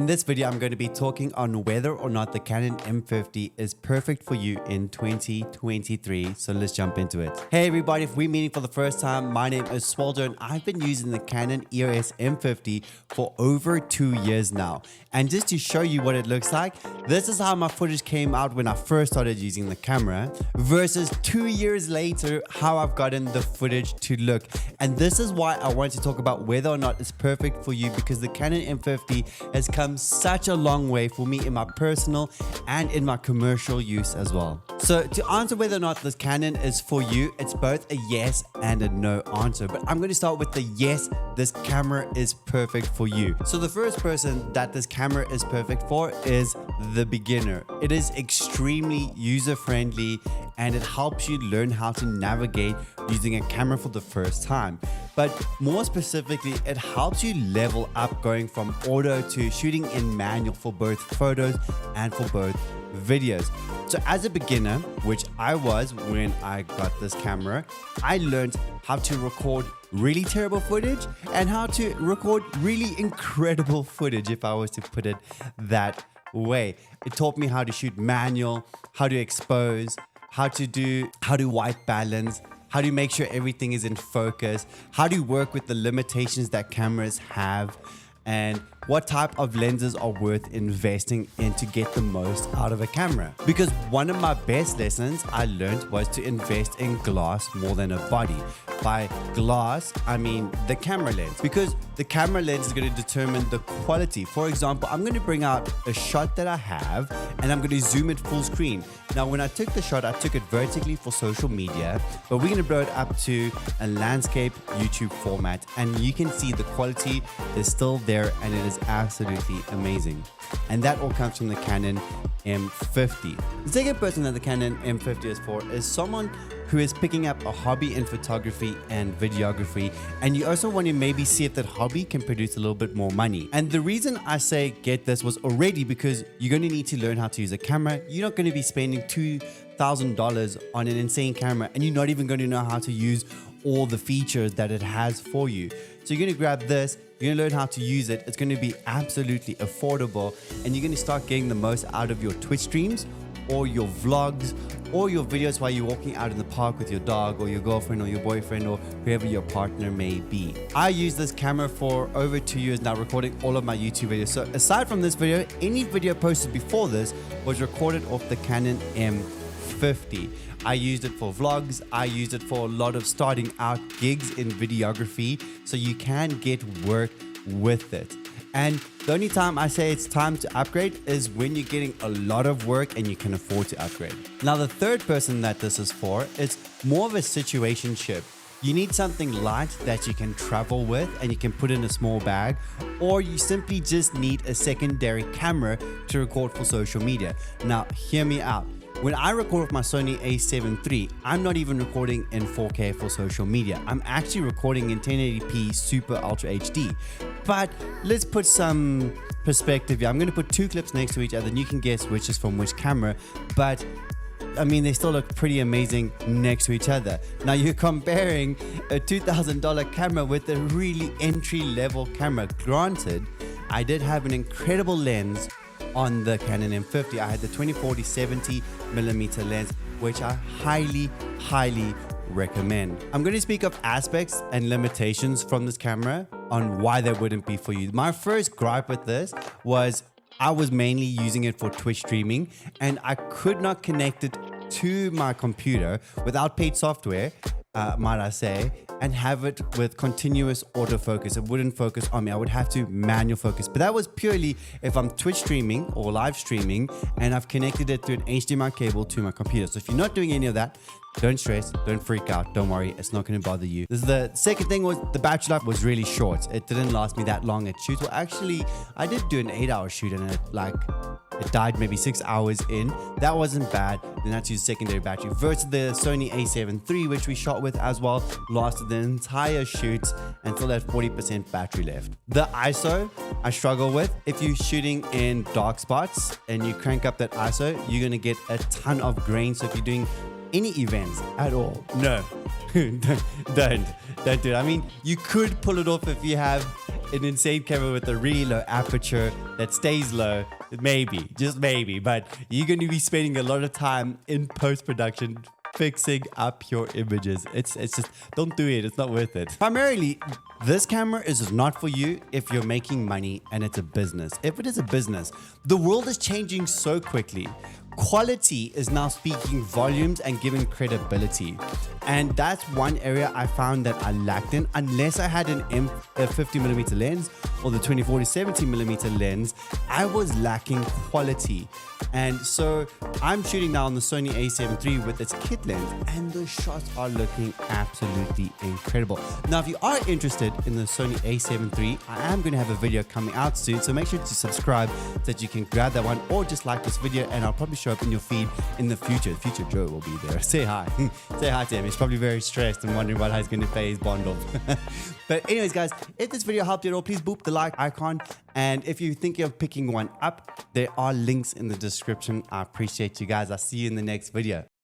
In this video, I'm going to be talking on whether or not the Canon M50 is perfect for you in 2023. So let's jump into it. Hey everybody, if we're meeting for the first time, my name is Swaldo and I've been using the Canon EOS M50 for over 2 years now. And just to show you what it looks like, this is how my footage came out when I first started using the camera versus 2 years later, how I've gotten the footage to look. And this is why I want to talk about whether or not it's perfect for you, because the Canon M50 has come such a long way for me in my personal and in my commercial use as well. So to answer whether or not this Canon is for you, it's both a yes and a no answer. But I'm going to start with the yes, this camera is perfect for you. So the first person that this camera is perfect for is the beginner. It is extremely user-friendly and it helps you learn how to navigate using a camera for the first time. But more specifically, it helps you level up going from auto to shooting in manual for both photos and for both videos. So as a beginner, which I was when I got this camera, I learned how to record really terrible footage and how to record really incredible footage, if I was to put it that way. It taught me how to shoot manual, how to expose, how to white balance, how to make sure everything is in focus, how to work with the limitations that cameras have, and what type of lenses are worth investing in to get the most out of a camera. Because one of my best lessons I learned was to invest in glass more than a body. By glass, I mean the camera lens, because the camera lens is going to determine the quality. For example, I'm going to bring out a shot that I have and I'm going to zoom it full screen. Now, when I took the shot, I took it vertically for social media, but we're going to blow it up to a landscape YouTube format, and you can see the quality is still there and it is absolutely amazing. And that all comes from the Canon M50. The second person that the Canon M50 is for is someone who is picking up a hobby in photography and videography, and you also want to maybe see if that hobby can produce a little bit more money. And the reason I say get this was already because you're going to need to learn how to use a camera. You're not going to be spending $2,000 on an insane camera, and you're not even going to know how to use all the features that it has for you. So you're going to grab this, you're going to learn how to use it. It's going to be absolutely affordable, and you're going to start getting the most out of your Twitch streams or your vlogs or your videos while you're walking out in the park with your dog or your girlfriend or your boyfriend or whoever your partner may be. I use this camera for over 2 years now, recording all of my YouTube videos. So aside from this video, any video posted before this was recorded off the Canon M50. I used it for vlogs. I used it for a lot of starting out gigs in videography, so you can get work with it. And the only time I say it's time to upgrade is when you're getting a lot of work and you can afford to upgrade. Now, the third person that this is for is more of a situationship. You need something light that you can travel with and you can put in a small bag, or you simply just need a secondary camera to record for social media. Now, hear me out. When I record with my Sony a7 III, I'm not even recording in 4K for social media. I'm actually recording in 1080p Super Ultra HD. But let's put some perspective here. I'm going to put two clips next to each other and you can guess which is from which camera. But I mean, they still look pretty amazing next to each other. Now you're comparing a $2,000 camera with a really entry-level camera. Granted, I did have an incredible lens on the Canon M50. I had the 2040 70mm lens, which I highly recommend. I'm going to speak of aspects and limitations from this camera on why they wouldn't be for you. My first gripe with this was I was mainly using it for Twitch streaming and I could not connect it to my computer without paid software, might I say, and have it with continuous autofocus. It wouldn't focus on me. I would have to manual focus. But that was purely if I'm Twitch streaming or live streaming and I've connected it through an HDMI cable to my computer. So if you're not doing any of that, don't stress, don't freak out, don't worry, it's not going to bother you. This is the second thing. Was the battery life was really short. It didn't last me that long at shoots. Well, actually, I did do an 8-hour shoot and it died maybe 6 hours in. That wasn't bad. Then I used secondary battery versus the Sony a7 III, which we shot with as well, lasted the entire shoot and still had 40% battery left. The ISO I struggle with. If you're shooting in dark spots and you crank up that ISO, you're going to get a ton of grain. So if you're doing any events at all, no, don't do it. I mean, you could pull it off if you have an insane camera with a really low aperture that stays low, maybe, just maybe, but you're going to be spending a lot of time in post-production fixing up your images. It's just, don't do it. It's not worth it. Primarily, this camera is not for you if you're making money and it's a business. If it is a business, the world is changing so quickly. Quality is now speaking volumes and giving credibility. And that's one area I found that I lacked in. Unless I had a 50mm lens or the 20-40-70mm lens, I was lacking quality. And so I'm shooting now on the Sony a7 III with its kit lens, and the shots are looking absolutely incredible. Now, if you are interested in the Sony a7 III, I am going to have a video coming out soon, so make sure to subscribe so that you can grab that one, or just like this video and I'll probably show up in your feed in the future. Future Joe will be there. Say hi. Say hi to him. He's probably very stressed and wondering about how he's going to pay his bond off. But anyways, guys, if this video helped you at all, please boop the like icon. And if you think you're picking one up, there are links in the description. I appreciate you guys. I'll see you in the next video.